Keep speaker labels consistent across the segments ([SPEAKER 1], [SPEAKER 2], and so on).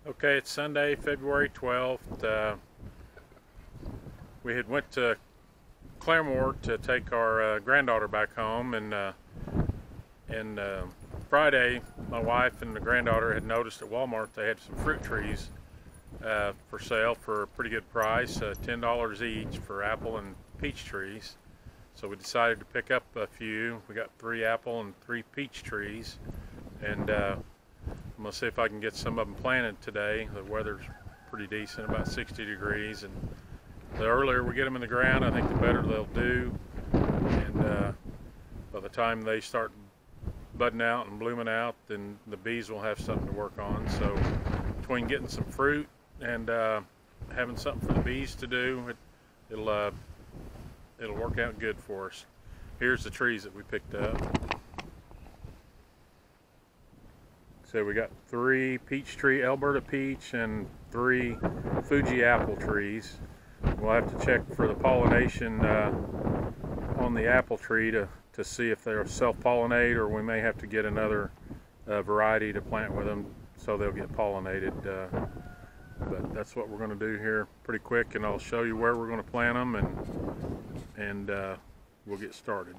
[SPEAKER 1] Okay, it's Sunday, February 12th. We had went to Claremore to take our granddaughter back home, and Friday, my wife and the granddaughter had noticed at Walmart they had some fruit trees for sale for a pretty good price, $10 each for apple and peach trees. So we decided to pick up a few. We got 3 apple and 3 peach trees, and I'm going to see if I can get some of them planted today. The weather's pretty decent, about 60 degrees, and the earlier we get them in the ground, I think the better they'll do. And by the time they start budding out and blooming out, then the bees will have something to work on. So between getting some fruit and having something for the bees to do, it'll work out good for us. Here's the trees that we picked up. So we got 3 peach tree, Alberta peach, and 3 Fuji apple trees. We'll have to check for the pollination on the apple tree to see if they'll self-pollinate, or we may have to get another variety to plant with them so they'll get pollinated. But that's what we're going to do here pretty quick, and I'll show you where we're going to plant them, and we'll get started.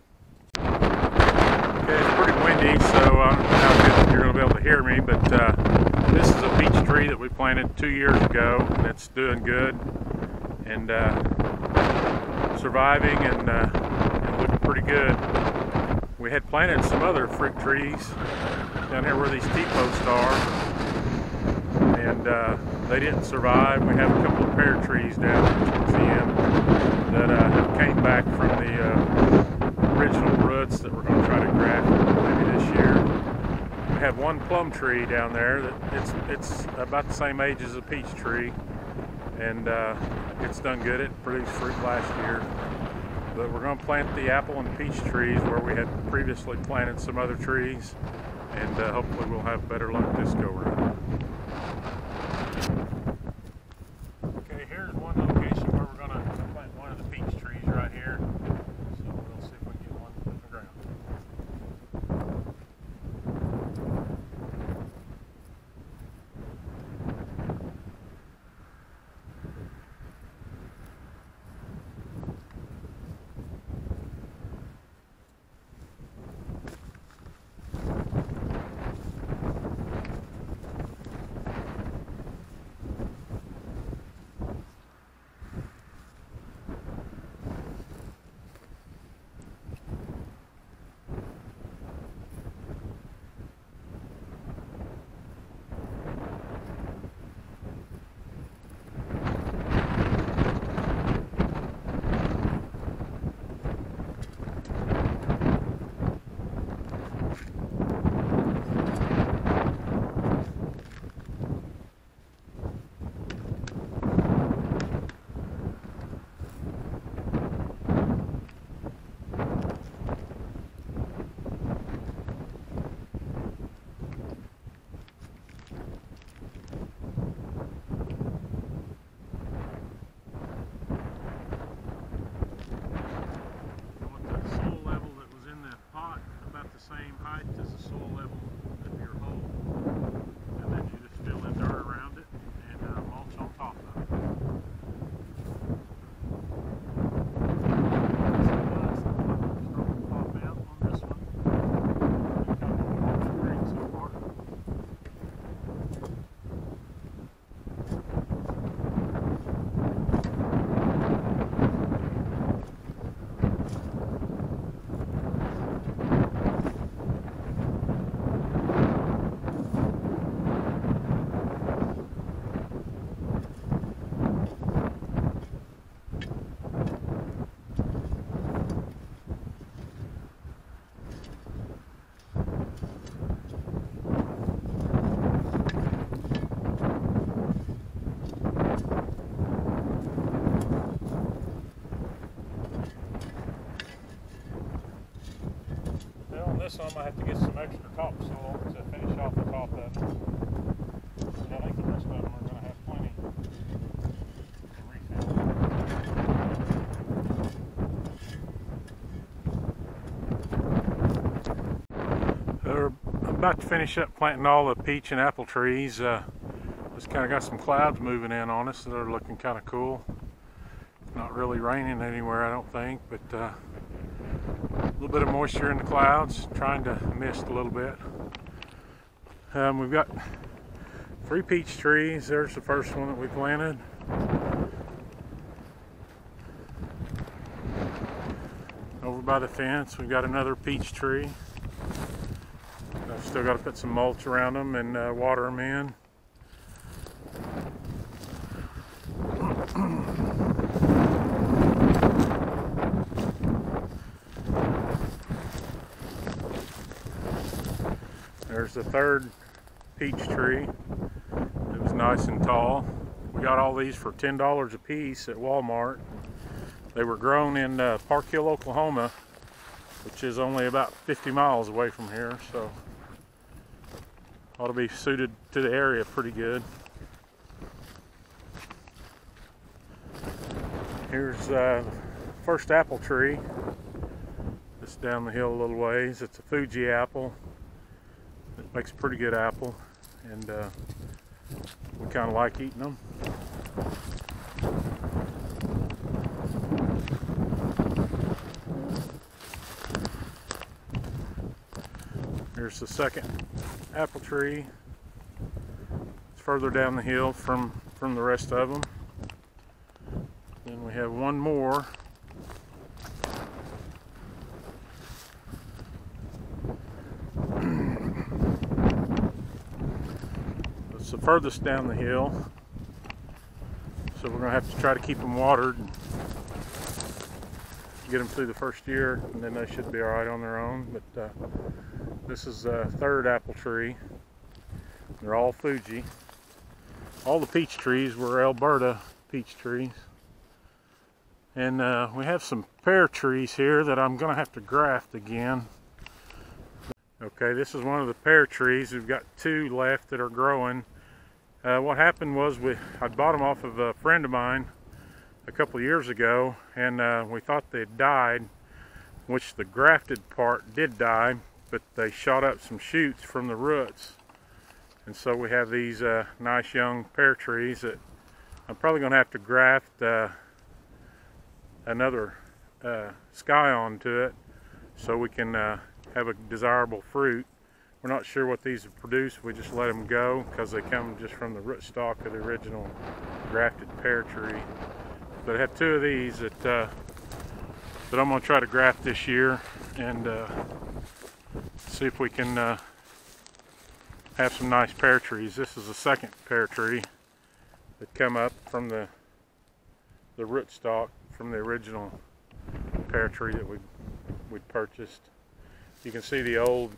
[SPEAKER 1] Okay, it's pretty windy, so I don't know how good you're going to be able to hear me, but this is a peach tree that we planted 2 years ago, and it's doing good and surviving and looking pretty good. We had planted some other fruit trees down here where these T-posts are, and they didn't survive. We have a couple of pear trees down at Kinzie and I that came back from the original roots that we're going to try to graft maybe this year. We have one plum tree down there that it's about the same age as a peach tree, and it's done good. It produced fruit last year. But we're going to plant the apple and peach trees where we had previously planted some other trees, and hopefully we'll have better luck this go around. Okay, here's one location where we're going to plant one of the peach trees right here. So we'll see if we can get one in the ground. Same height as the soil level of your hole, and then you just fill in dirt around it and mulch on top of it. Starting to pop out on this one. Great so far. This one I have to get some extra topsoil to finish off the top of it. But I think the rest of them are going to have plenty to refill. We're about to finish up planting all the peach and apple trees. Just kind of got some clouds moving in on us that are looking kind of cool. It's not really raining anywhere, I don't think, but a little bit of moisture in the clouds, trying to mist a little bit. We've got 3 peach trees. There's the first one that we planted. Over by the fence, we've got another peach tree. I've still got to put some mulch around them and water them in. There's the third peach tree. It was nice and tall. We got all these for $10 a piece at Walmart. They were grown in Park Hill, Oklahoma, which is only about 50 miles away from here, so ought to be suited to the area pretty good. Here's the first apple tree. Just down the hill a little ways. It's a Fuji apple. It makes a pretty good apple, and we kind of like eating them. Here's the second apple tree. It's further down the hill from the rest of them. Then we have one more. It's the furthest down the hill, so we're going to have to try to keep them watered and get them through the first year, and then they should be all right on their own. But this is the third apple tree. They're all Fuji. All the peach trees were Alberta peach trees. And we have some pear trees here that I'm going to have to graft again. Okay, this is one of the pear trees. We've got 2 left that are growing. What happened was I bought them off of a friend of mine a couple of years ago, and we thought they'd died, which the grafted part did die, but they shot up some shoots from the roots. And so we have these nice young pear trees that I'm probably going to have to graft another sky onto it so we can have a desirable fruit. We're not sure what these have produced. We just let them go because they come just from the rootstock of the original grafted pear tree. But I have 2 of these that I'm going to try to graft this year and see if we can have some nice pear trees. This is the second pear tree that come up from the rootstock from the original pear tree that we'd purchased. You can see the old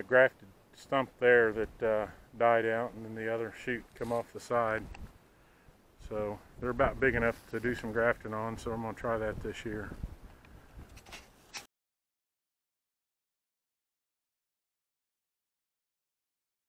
[SPEAKER 1] grafted stump there that died out, and then the other shoot come off the side. So they're about big enough to do some grafting on, so I'm going to try that this year.